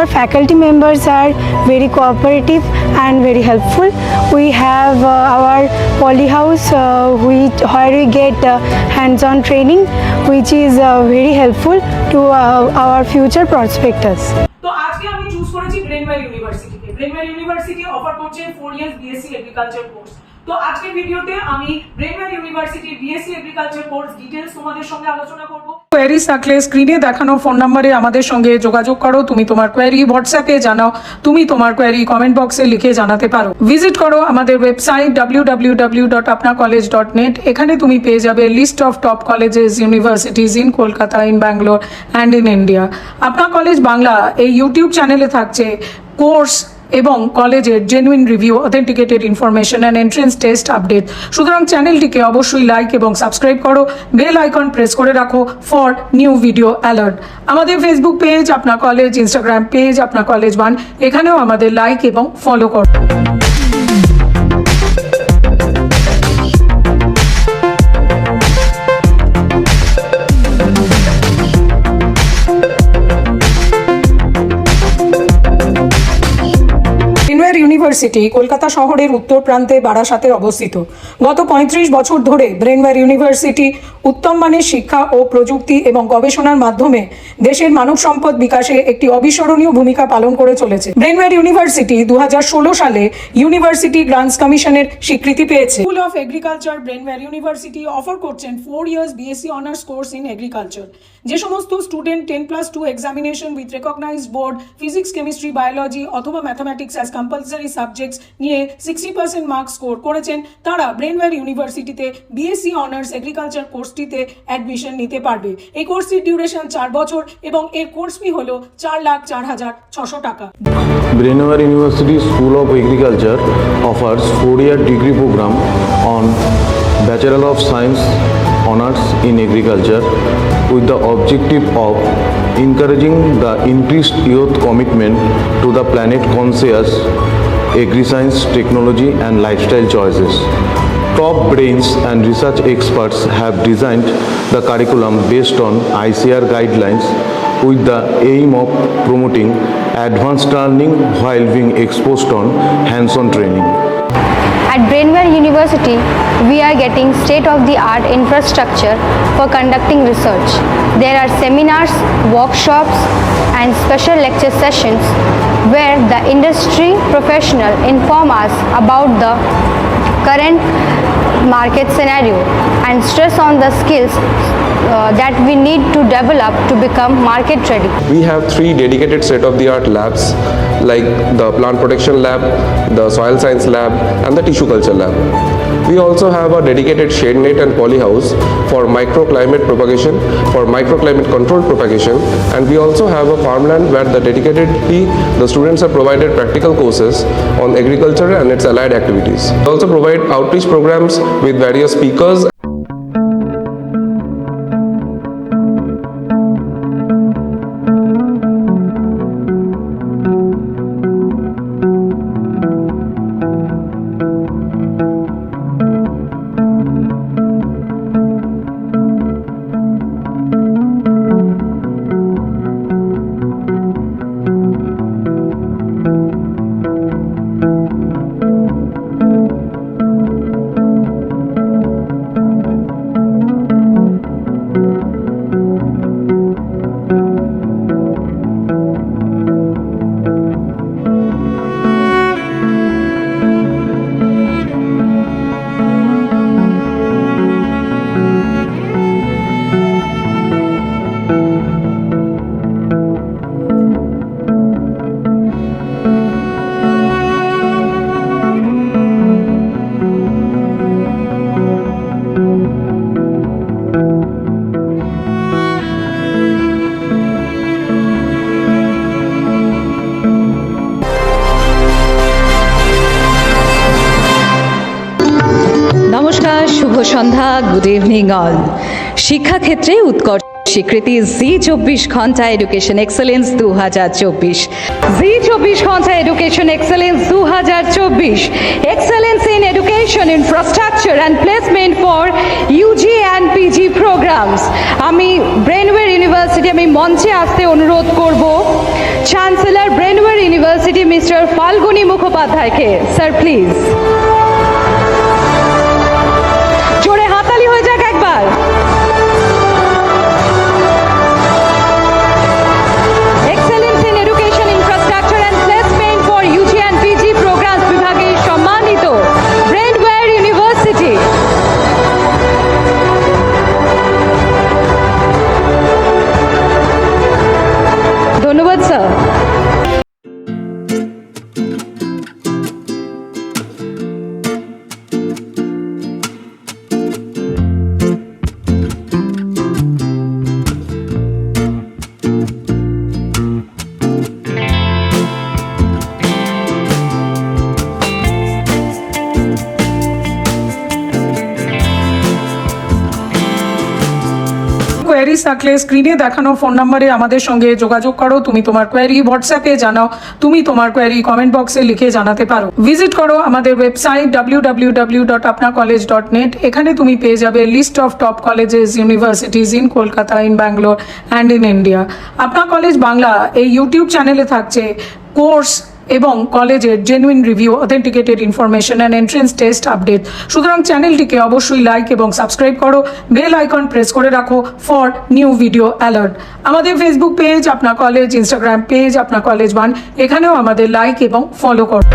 our faculty members are very cooperative and very helpful. We have our polyhouse where we get hands-on training, which is very helpful to our future prospectus. তো আজকে আমি choose করেছি Brainware ইউনিভার্সিটিকে। Brainware university offer করছে 4 years BSc agriculture course. তো আজকের ভিডিওতে আমি Brainware ইউনিভার্সিটির বিএসসি এগ্রিকালচার কোর্স ডিটেইলস তোমাদের সঙ্গে আলোচনা করব। কোয়েরিজ থাকলে স্ক্রিনে দেখানো ফোন নম্বরে আমাদের সঙ্গে যোগাযোগ করো। তুমি তোমার কোয়েরি হোয়াটসঅ্যাপে জানাও, তুমি তোমার কোয়েরি কমেন্ট বক্সে লিখে জানাতে পারো। ভিজিট করো আমাদের ওয়েবসাইট www.apnacollege.net। এখানে তুমি পেয়ে যাবে list of top colleges universities in Kolkata, in Bangalore and in India. Apna college Bangla এই ইউটিউব চ্যানেলে থাকছে কোর্স এবং কলেজের genuine review, authenticated information and entrance test update. সুতরাং চ্যানেলটিকে অবশ্যই লাইক এবং সাবস্ক্রাইব করো, বেল আইকন প্রেস করে রাখো ফর নিউ ভিডিও অ্যালার্ট। আমাদের ফেসবুক পেজ আপনা কলেজ, ইনস্টাগ্রাম পেজ আপনা কলেজ 1, এখানেও আমাদের লাইক এবং ফলো করো। ইউনিভার্সিটি কলকাতা শহরের উত্তর প্রান্তে বারাসাতে অবস্থিত। গত 35 বছর ধরে ব্রেনওয়্যার ইউনিভার্সিটি উত্তম মানের শিক্ষা ও প্রযুক্তি এবং গবেষণার মাধ্যমে দেশের মানব সম্পদ বিকাশে একটি অবিস্মরণীয় ভূমিকা পালন করে চলেছে। ব্রেনওয়্যার ইউনিভার্সিটি 2016 সালে ইউনিভার্সিটি গ্রান্টস কমিশনের স্বীকৃতি পেয়েছে। School of agriculture Brainware university offer করছেন 4 years BSc honours course in agriculture. যে সমস্ত student 10+2 examination with recognized board physics, chemistry, biology অথবা ম্যাথামেটিক্স অ্যাজ কম্পালসারি সাবজেক্টস নিয়ে 60% মার্কস স্কোর করেছেন, তারা ব্রেনওয়্যার ইউনিভার্সিটিতে বিএসসি অনার্স এগ্রিকালচার কোর্সটিতে অ্যাডমিশন নিতে পারবে। এই কোর্সটির ডিউরেশন 4 বছর এবং এর কোর্স ফি হলো 4,04,600 টাকা। Brainware University School of Agriculture offers 4-year degree program on Bachelor of Science Honours in Agriculture with the objective of encouraging the increased youth commitment to the planet conscious agri-science, technology and lifestyle choices. Top brains and research experts have designed the curriculum based on ICAR guidelines with the aim of promoting advanced learning while being exposed on hands-on training. At Brainware University, we are getting state-of-the-art infrastructure for conducting research. There are seminars, workshops, and special lecture sessions where the industry professional inform us about the current market scenario and stress on the skills that we need to develop to become market ready. We have 3 dedicated state-of-the-art labs like the plant protection lab, the soil science lab and the tissue culture lab. We also have a dedicated shade net and polyhouse for microclimate propagation, for microclimate controlled propagation, and we also have a farmland where the students are provided practical courses on agriculture and its allied activities. We also provide outreach programs with various speakers. শুভ সন্ধ্যা, good evening all. শিক্ষাক্ষেত্রে উৎকর্ষ স্বীকৃতি জি24 Ghanta education excellence 2024। জি24 Ghanta education excellence 2024, excellence in education infrastructure and placement for UG and PG programs. আমি Brainware university আমি মঞ্চে আসতে অনুরোধ করব চ্যান্সেলর ইউনিভার্সিটি মিস্টার ফাল্গুনী মুখোপাধ্যায়কে। স্যার প্লিজ জোরে হাততালি হয়ে যাক একবার। Excellence in education infrastructure and placement for UG and PG programs বিভাগে সম্মানিত ব্রেন্ডওয়্যার ইউনিভার্সিটি। ধন্যবাদ স্যার। কোয়ারিজ থাকলে স্ক্রিনে দেখানো ফোন নম্বরে আমাদের সঙ্গে যোগাযোগ করো। তুমি তোমার কোয়ারি হোয়াটসঅ্যাপে জানাও, তুমি তোমার কোয়ারি কমেন্ট বক্সে লিখে জানাতে পারো। ভিজিট করো আমাদের ওয়েবসাইট www.apnacollege.net। এখানে তুমি পেয়ে যাবে list of top colleges universities in Kolkata, in Bangalore and in India. Apna college Bangla এই ইউটিউব চ্যানেলে থাকছে কোর্স এবং কলেজের genuine review, authenticated information and entrance test update. সুতরাং চ্যানেলটিকে অবশ্যই লাইক এবং সাবস্ক্রাইব করো, বেল আইকন প্রেস করে রাখো ফর নিউ ভিডিও অ্যালার্ট। আমাদের ফেসবুক পেজ আপনা কলেজ, ইনস্টাগ্রাম পেজ আপনা কলেজ 1, এখানেও আমাদের লাইক এবং ফলো করো।